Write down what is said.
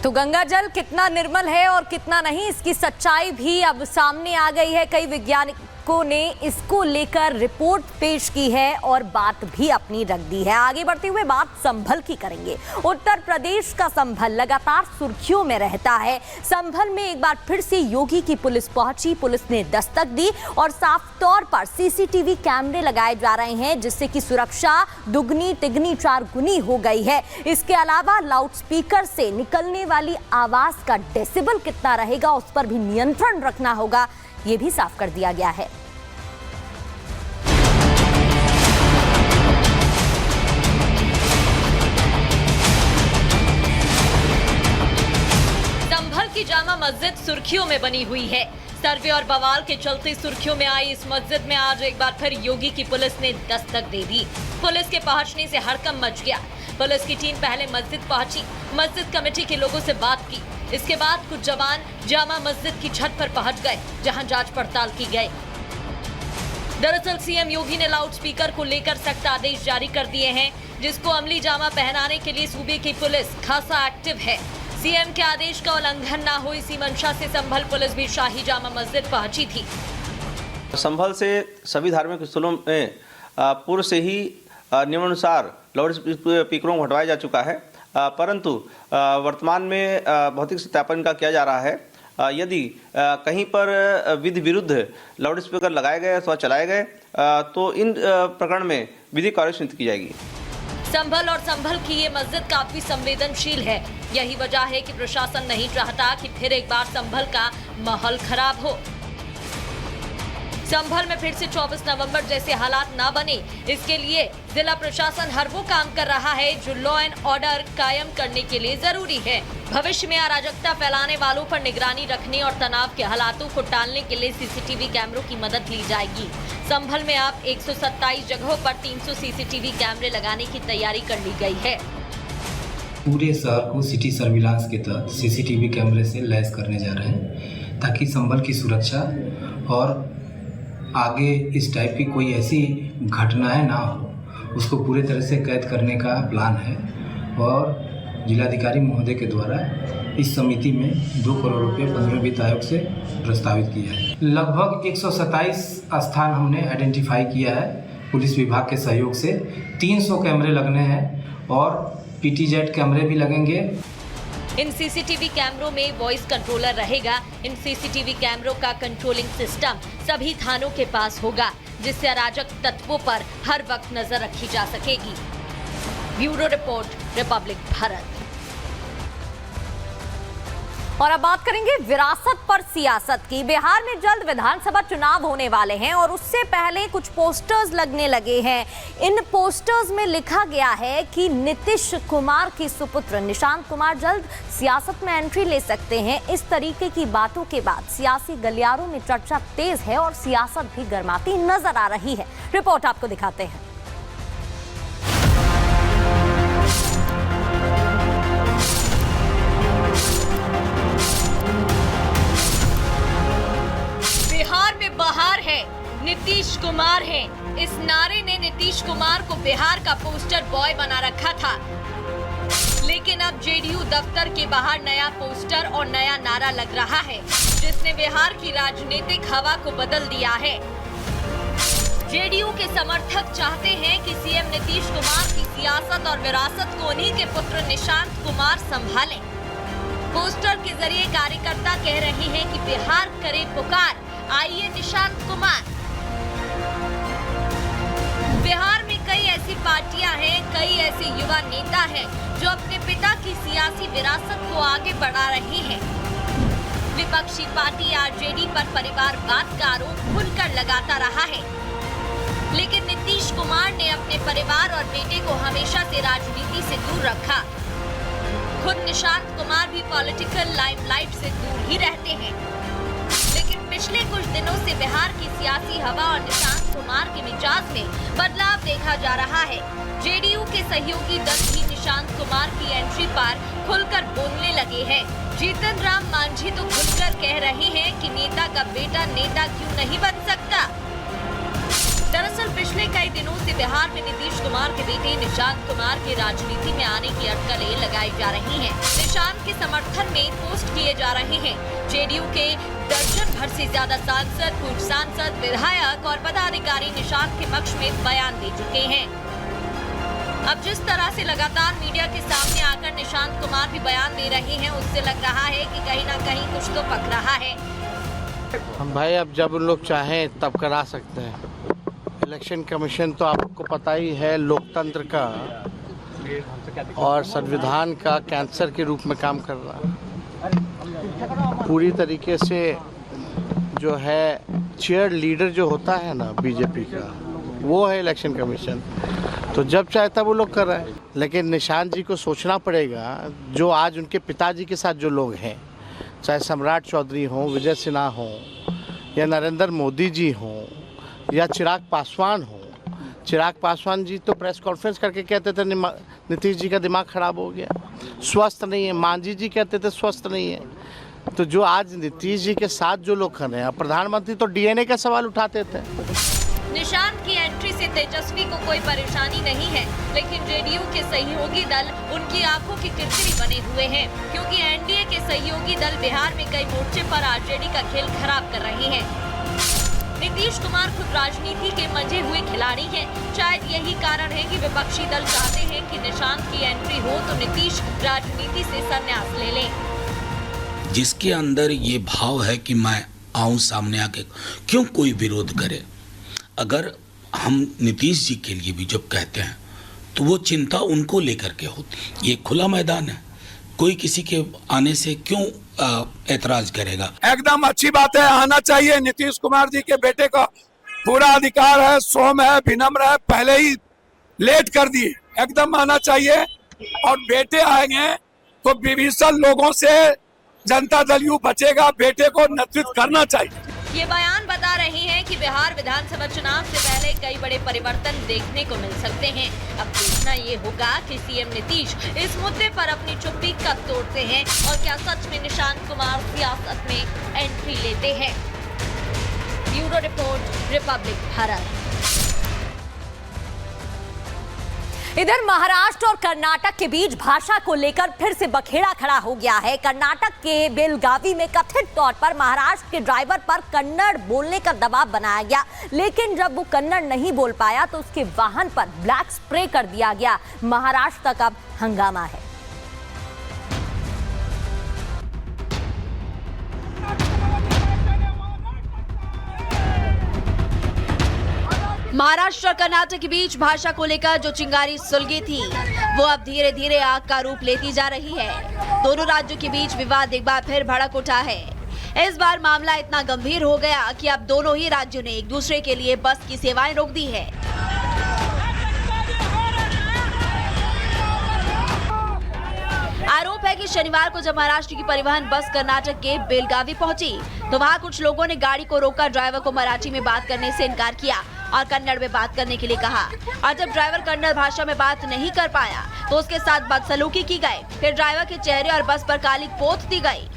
तो गंगा जल कितना निर्मल है और कितना नहीं, इसकी सच्चाई भी अब सामने आ गई है। कई वैज्ञानिकों ने इसको लेकर रिपोर्ट पेश की है और बात भी अपनी रख दी है। आगे बढ़ते हुए बात संभल की करेंगे। उत्तर प्रदेश का संभल लगातार सुर्खियों में रहता है। संभल में एक बार फिर से योगी की पुलिस पहुंची, पुलिस ने दस्तक दी और साफ तौर पर सीसीटीवी कैमरे लगाए जा रहे हैं, जिससे कि सुरक्षा दुगनी तिगनी चार गुनी हो गई है। इसके अलावा लाउडस्पीकर से निकलने वाली आवाज का डेसिबल कितना रहेगा, उस पर भी नियंत्रण रखना होगा, ये भी साफ कर दिया गया है। संभल की जामा मस्जिद सुर्खियों में बनी हुई है। सर्वे और बवाल के चलते सुर्खियों में आई इस मस्जिद में आज एक बार फिर योगी की पुलिस ने दस्तक दे दी। पुलिस के पहुंचने से हड़कंप मच गया। पुलिस की टीम पहले मस्जिद पहुंची, मस्जिद कमेटी के लोगों से बात की। इसके बाद कुछ जवान जामा मस्जिद की छत पर पहुंच गए, जहां जांच पड़ताल की गई। दरअसल सीएम योगी ने लाउडस्पीकर को लेकर सख्त आदेश जारी कर दिए हैं, जिसको अमली जामा पहनाने के लिए सूबे की पुलिस खासा एक्टिव है। सीएम के आदेश का उल्लंघन ना हो, इसी मंशा से संभल पुलिस भी शाही जामा मस्जिद पहुंची थी। संभल से सभी धार्मिक स्थलों में पूर्व से ही नियमानुसार लाउड स्पीकरों को हटवाया जा चुका है, परंतु वर्तमान में भौतिक सत्यापन का किया जा रहा है। यदि कहीं पर विधि विरुद्ध लाउड स्पीकर लगाए गए अथवा चलाए गए तो इन प्रकरण में विधिक कार्रवाई सुनिश्चित की जाएगी। संभल और संभल की ये मस्जिद काफी संवेदनशील है। यही वजह है कि प्रशासन नहीं चाहता कि फिर एक बार संभल का माहौल खराब हो। संभल में फिर से 24 नवंबर जैसे हालात ना बने, इसके लिए जिला प्रशासन हर वो काम कर रहा है जो लॉ एंड ऑर्डर कायम करने के लिए जरूरी है। भविष्य में अराजकता फैलाने वालों पर निगरानी रखने और तनाव के हालातों को टालने के लिए सीसीटीवी कैमरों की मदद ली जाएगी। संभल में अब 127 जगहों पर 300 सीसीटीवी कैमरे लगाने की तैयारी कर ली गई है। पूरे शहर को सिटी सर्विलांस के तहत सीसीटीवी कैमरे से लैस करने जा रहे हैं, ताकि संभल की सुरक्षा और आगे इस टाइप की कोई ऐसी घटनाएं ना हो, उसको पूरे तरह से कैद करने का प्लान है। और जिलाधिकारी महोदय के द्वारा इस समिति में 2 करोड़ रुपये 15 वित्त आयोग से प्रस्तावित किया है। लगभग 127 स्थान हमने आइडेंटिफाई किया है पुलिस विभाग के सहयोग से। 300 कैमरे लगने हैं और पीटीजेड कैमरे भी लगेंगे। इन सीसीटीवी कैमरों में वॉइस कंट्रोलर रहेगा। इन सीसीटीवी कैमरों का कंट्रोलिंग सिस्टम सभी थानों के पास होगा, जिससे अराजक तत्वों पर हर वक्त नजर रखी जा सकेगी। Bureau report, Republic Bharat. और अब बात करेंगे विरासत पर सियासत की। बिहार में जल्द विधानसभा चुनाव होने वाले हैं और उससे पहले कुछ पोस्टर्स लगने लगे हैं। इन पोस्टर्स में लिखा गया है कि नीतीश कुमार की सुपुत्र निशांत कुमार जल्द सियासत में एंट्री ले सकते हैं। इस तरीके की बातों के बाद सियासी गलियारों में चर्चा तेज है और सियासत भी गर्माती नजर आ रही है। रिपोर्ट आपको दिखाते हैं। बाहर है, नीतीश कुमार है। इस नारे ने नीतीश कुमार को बिहार का पोस्टर बॉय बना रखा था, लेकिन अब जेडीयू दफ्तर के बाहर नया पोस्टर और नया नारा लग रहा है, जिसने बिहार की राजनीतिक हवा को बदल दिया है। जेडीयू के समर्थक चाहते हैं कि सीएम नीतीश कुमार की सियासत और विरासत को उन्हीं के पुत्र निशांत कुमार संभालें। पोस्टर के जरिए कार्यकर्ता कह रहे हैं कि बिहार करे पुकार, आइए निशांत कुमार। बिहार में कई ऐसी पार्टियां हैं, कई ऐसे युवा नेता हैं जो अपने पिता की सियासी विरासत को आगे बढ़ा रहे हैं। विपक्षी पार्टी आरजेडी पर परिवारवाद का आरोप खुलकर लगाता रहा है, लेकिन नीतीश कुमार ने अपने परिवार और बेटे को हमेशा से राजनीति से दूर रखा। खुद निशांत कुमार भी पॉलिटिकल लाइमलाइट से दूर ही रहते हैं, लेकिन पिछले कुछ दिनों से बिहार की सियासी हवा और निशांत कुमार के मिजाज में बदलाव देखा जा रहा है। जेडीयू के सहयोगी दल भी निशांत कुमार की एंट्री पर खुलकर बोलने लगे हैं। जीतन राम मांझी तो खुलकर कह रहे हैं कि नेता का बेटा नेता क्यों नहीं बन सकता। दरअसल पिछले कई दिनों से बिहार में नीतीश कुमार के बेटे निशांत कुमार के राजनीति में आने की अटकलें लगाई जा रही हैं। निशांत के समर्थन में पोस्ट किए जा रहे हैं। जेडीयू के दर्जन भर से ज्यादा सांसद, पूर्व सांसद, विधायक और पदाधिकारी निशांत के पक्ष में बयान दे चुके हैं। अब जिस तरह से लगातार मीडिया के सामने आकर निशांत कुमार भी बयान दे रहे हैं, उससे लग रहा है कि कहीं ना कहीं कुछ तो पक रहा है। हम भाई अब जब उन लोग चाहें तब करा सकते हैं। इलेक्शन कमीशन तो आपको पता ही है, लोकतंत्र का और संविधान का कैंसर के रूप में काम कर रहा है। पूरी तरीके से जो है चेयर लीडर जो होता है ना बीजेपी का, वो है इलेक्शन कमीशन। तो जब चाहे तब वो लोग कर रहे हैं। लेकिन निशांत जी को सोचना पड़ेगा, जो आज उनके पिताजी के साथ जो लोग हैं, चाहे सम्राट चौधरी हों, विजय सिन्हा हों, या नरेंद्र मोदी जी हों, या चिराग पासवान हों। चिराग पासवान जी तो प्रेस कॉन्फ्रेंस करके कहते थे नीतीश जी का दिमाग खराब हो गया, स्वस्थ नहीं है। मांझी जी कहते थे स्वस्थ नहीं है। तो जो आज नीतीश जी के साथ जो लोग खड़े हैं, प्रधानमंत्री तो डीएनए का सवाल उठाते थे। निशांत की एंट्री से तेजस्वी को कोई परेशानी नहीं है, लेकिन जेडीयू के सहयोगी दल उनकी आंखों की किरकिरी बने हुए हैं, क्योंकि एनडीए के सहयोगी दल बिहार में कई मोर्चे पर आरजेडी का खेल खराब कर रहे हैं। नीतीश कुमार खुद राजनीति के मंझे हुए खिलाड़ी हैं। शायद यही कारण है कि विपक्षी दल चाहते हैं कि निशांत की एंट्री हो तो नीतीश राजनीति से संन्यास ले लें। जिसके अंदर ये भाव है कि मैं आऊं सामने आके, क्यों कोई विरोध करे। अगर हम नीतीश जी के लिए भी जब कहते हैं तो वो चिंता उनको लेकर के होती। ये खुला मैदान है, कोई किसी के आने से क्यों ऐतराज करेगा। एकदम अच्छी बात है, आना चाहिए। नीतीश कुमार जी के बेटे का पूरा अधिकार है, सौम्य है, विनम्र है, पहले ही लेट कर दिए, एकदम आना चाहिए। और बेटे आएंगे तो विभीषण लोगों से जनता दल यू बचेगा, बेटे को नेतृत्व करना चाहिए। ये बयान बता रहे हैं कि बिहार विधानसभा चुनाव से पहले कई बड़े परिवर्तन देखने को मिल सकते हैं। अब देखना ये होगा कि सीएम नीतीश इस मुद्दे पर अपनी चुप्पी कब तोड़ते हैं और क्या सच में निशांत कुमार सियासत में एंट्री लेते हैं। Bureau report, Republic Bharat. इधर महाराष्ट्र और कर्नाटक के बीच भाषा को लेकर फिर से बखेड़ा खड़ा हो गया है। कर्नाटक के बेलगावी में कथित तौर पर महाराष्ट्र के ड्राइवर पर कन्नड़ बोलने का दबाव बनाया गया, लेकिन जब वो कन्नड़ नहीं बोल पाया तो उसके वाहन पर ब्लैक स्प्रे कर दिया गया। महाराष्ट्र तक अब हंगामा है। महाराष्ट्र और कर्नाटक के बीच भाषा को लेकर जो चिंगारी सुलगी थी, वो अब धीरे धीरे आग का रूप लेती जा रही है। दोनों राज्यों के बीच विवाद एक बार फिर भड़क उठा है। इस बार मामला इतना गंभीर हो गया कि अब दोनों ही राज्यों ने एक दूसरे के लिए बस की सेवाएं रोक दी है। आरोप है कि शनिवार को जब महाराष्ट्र की परिवहन बस कर्नाटक के बेलगावी पहुंची तो वहां कुछ लोगों ने गाड़ी को रोककर ड्राइवर को मराठी में बात करने से इनकार किया और कन्नड़ में बात करने के लिए कहा। और जब ड्राइवर कन्नड़ भाषा में बात नहीं कर पाया तो उसके साथ बदसलूकी की गई। फिर ड्राइवर के चेहरे और बस पर काली पोत दी गई।